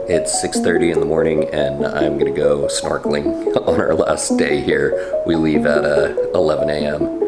It's 6:30 in the morning and I'm gonna go snorkeling on our last day here. We leave at 11 a.m.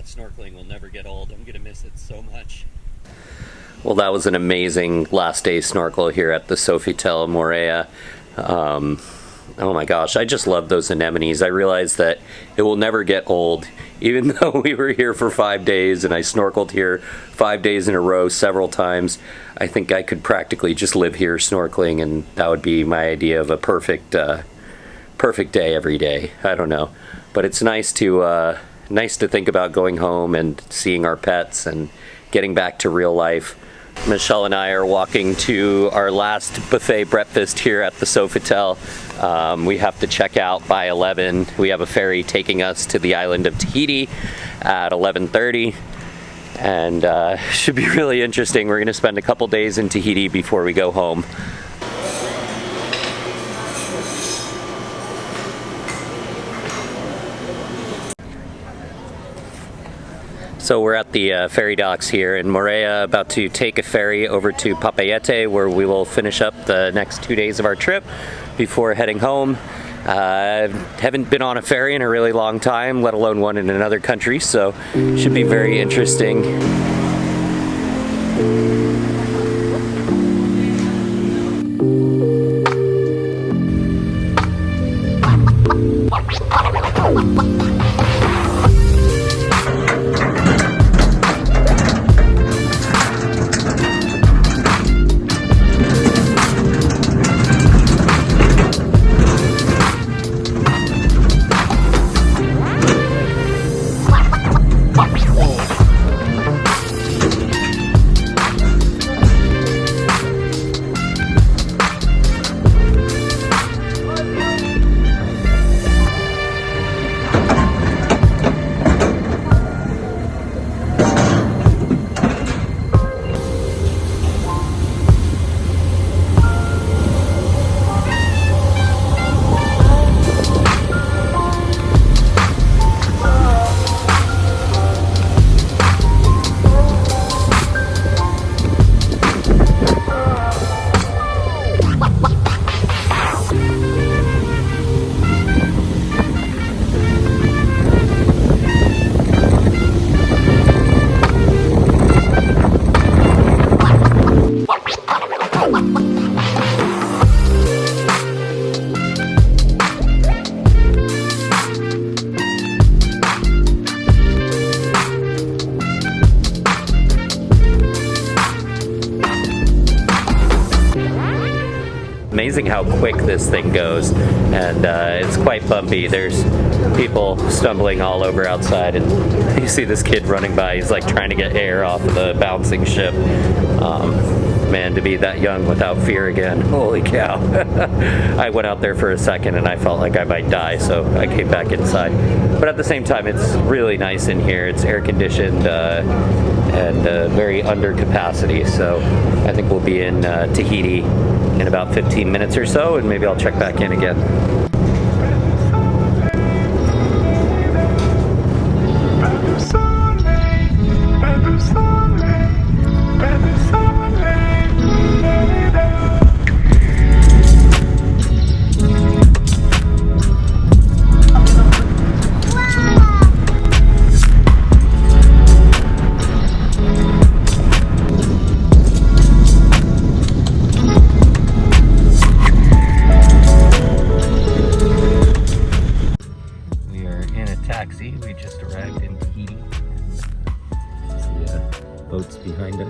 Snorkeling will never get old. I'm gonna miss it so much. Well, that was an amazing last day snorkel here at the Sofitel Moorea. Oh my gosh, I just love those anemones. I realized that it will never get old. Even though we were here for 5 days and I snorkeled here 5 days in a row several times, I think I could practically just live here snorkeling, and that would be my idea of a perfect day every day. I don't know, but it's nice to think about going home and seeing our pets and getting back to real life. Michelle and I are walking to our last buffet breakfast here at the Sofitel. We have to check out by 11. We have a ferry taking us to the island of Tahiti at 11:30, and should be really interesting. We're gonna spend a couple days in Tahiti before we go home. So we're at the ferry docks here in Moorea, about to take a ferry over to Papeete, where we will finish up the next 2 days of our trip before heading home. Haven't been on a ferry in a really long time, let alone one in another country, so should be very interesting. amazing how quick this thing goes, and it's quite bumpy. There's people stumbling all over outside, and you see this kid running by. He's like trying to get air off of the bouncing ship. Man, to be that young without fear again, holy cow. I went out there for a second and I felt like I might die, so I came back inside. But at the same time, it's really nice in here. It's air conditioned and very under capacity, so I think we'll be in Tahiti in about 15 minutes or so, and maybe I'll check back in again. We just arrived in Tahiti. See boats behind us.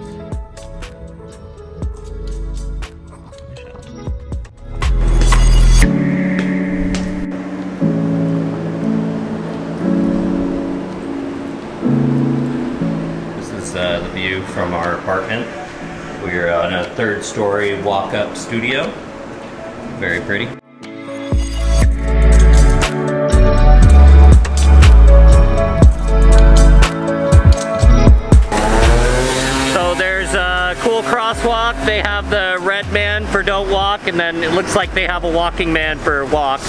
This is the view from our apartment. We're on a 3rd story walk-up studio. Very pretty. Crosswalk. They have the red man for don't walk, and then it looks like they have a walking man for walk.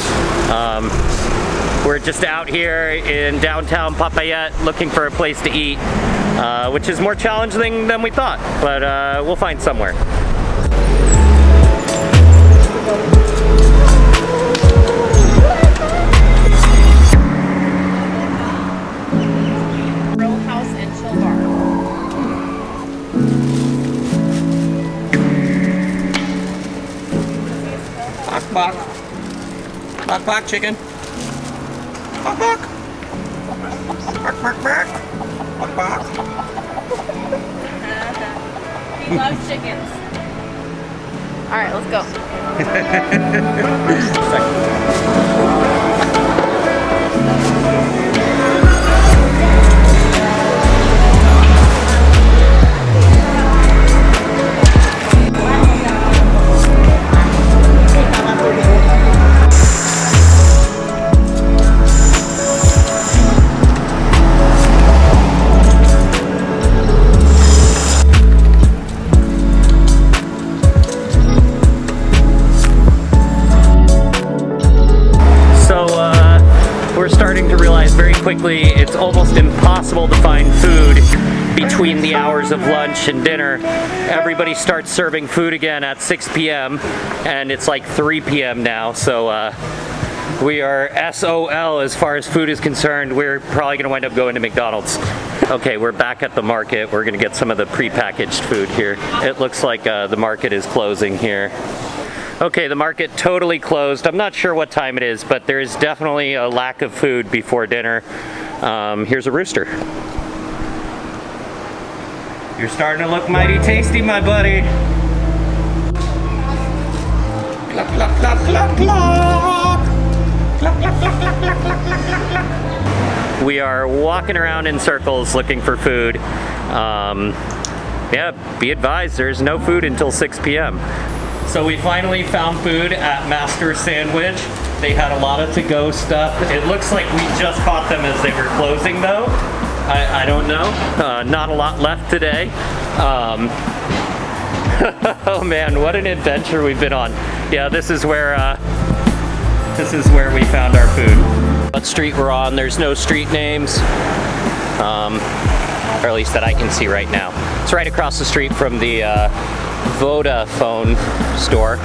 We're just out here in downtown Papeete looking for a place to eat, which is more challenging than we thought, but we'll find somewhere. Bok. Bok, bok, chicken. Bok, bok. Bok, bok, bok. Bok, bok. He loves chickens. All right, let's go. Quickly, it's almost impossible to find food between the hours of lunch and dinner. Everybody starts serving food again at 6 p.m. and it's like 3 p.m. now, so we are SOL as far as food is concerned. We're probably gonna wind up going to McDonald's. Okay, we're back at the market. We're gonna get some of the prepackaged food here. It looks like the market is closing here. Okay, the market totally closed. I'm not sure what time it is, but there is definitely a lack of food before dinner. Here's a rooster. You're starting to look mighty tasty, my buddy. Cluck, cluck, cluck, cluck, cluck. Cluck, cluck, cluck, cluck, cluck, cluck, cluck, cluck. We are walking around in circles looking for food. Yeah, be advised, there's no food until 6 p.m. So we finally found food at Master Sandwich. They had a lot of to-go stuff. It looks like we just caught them as they were closing though. I don't know. Not a lot left today. Oh man, what an adventure we've been on. Yeah, this is where we found our food. What street we're on, there's no street names. Or at least that I can see right now. It's right across the street from the Vodafone store.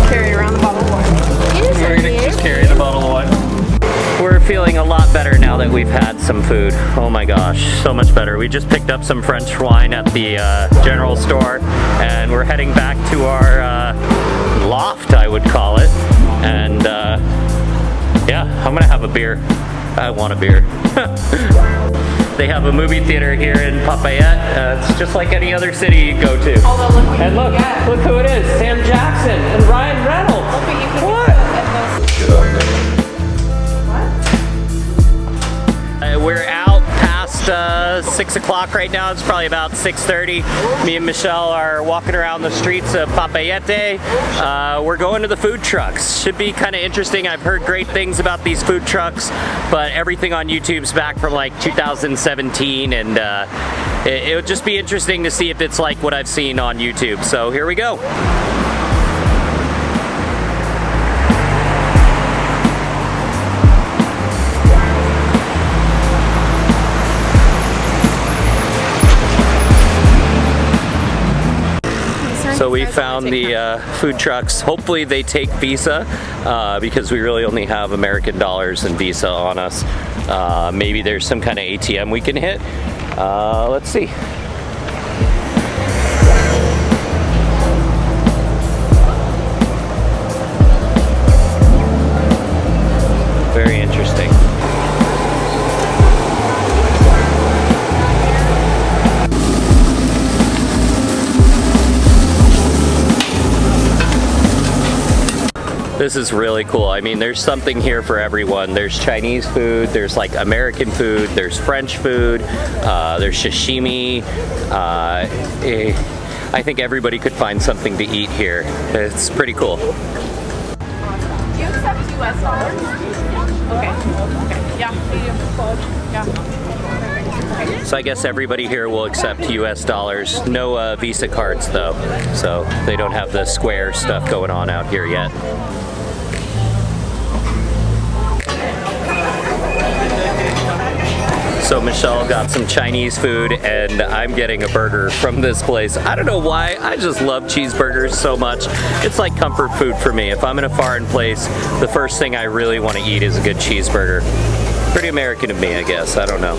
Carry around the bottle of wine. We're gonna just carry the bottle of wine. We're feeling a lot better now that we've had some food. Oh my gosh, so much better. We just picked up some French wine at the general store, and we're heading back to our loft, I would call it. And yeah, I'm gonna have a beer. I want a beer. They have a movie theater here in Papeete. It's just like any other city you go to. Although look what And you look, can get. look who it is, Sam Jackson and Ryan Reynolds. Look what you can What? get at those. We're out past 6 o'clock right now. It's probably about 6:30. Me and Michelle are walking around the streets of Papeete. We're going to the food trucks. Should be kind of interesting. I've heard great things about these food trucks, but everything on YouTube's back from like 2017, and it would just be interesting to see if it's like what I've seen on YouTube. So here we go. So we found the food trucks. Hopefully they take Visa because we really only have American dollars and Visa on us. Maybe there's some kind of ATM we can hit. Let's see. Very interesting. This is really cool. I mean, there's something here for everyone. There's Chinese food, there's like American food, there's French food, there's sashimi. I think everybody could find something to eat here. It's pretty cool. Do you accept US dollars? Okay. Okay. Yeah. Yeah. So I guess everybody here will accept US dollars. No Visa cards though. So they don't have the Square stuff going on out here yet. So Michelle got some Chinese food and I'm getting a burger from this place. I don't know why, I just love cheeseburgers so much. It's like comfort food for me. If I'm in a foreign place, the first thing I really want to eat is a good cheeseburger. Pretty American of me, I guess, I don't know.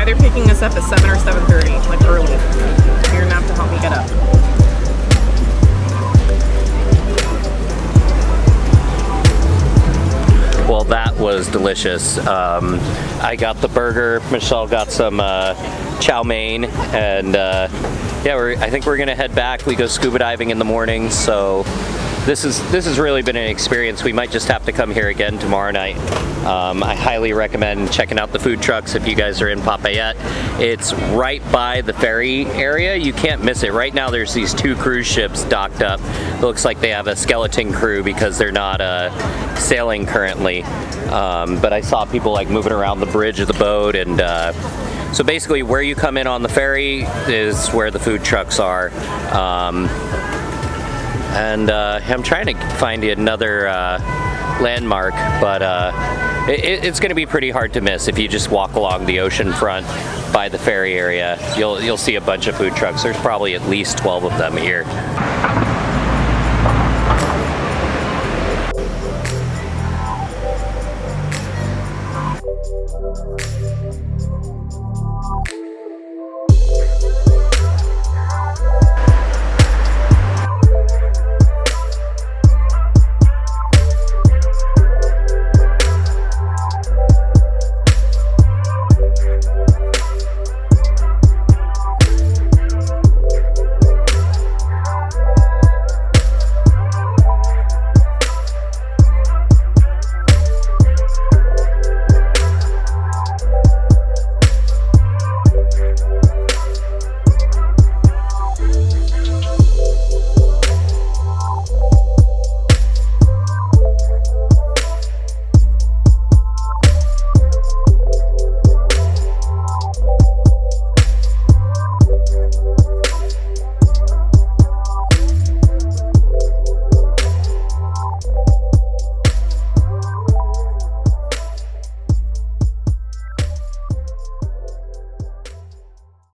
They're picking us up at 7 or 7:30, like early. You're gonna have to help me get up. Well, that was delicious. I got the burger. Michelle got some chow mein, and yeah, I think we're gonna head back. We go scuba diving in the morning, so this has really been an experience. We might just have to come here again tomorrow night. I highly recommend checking out the food trucks if you guys are in Papeete. It's right by the ferry area. You can't miss it. Right now there's these 2 cruise ships docked up. It looks like they have a skeleton crew because they're not sailing currently. But I saw people like moving around the bridge of the boat, and so basically where you come in on the ferry is where the food trucks are. And I'm trying to find another landmark, but it's going to be pretty hard to miss if you just walk along the ocean front by the ferry area. You'll see a bunch of food trucks. There's probably at least 12 of them here.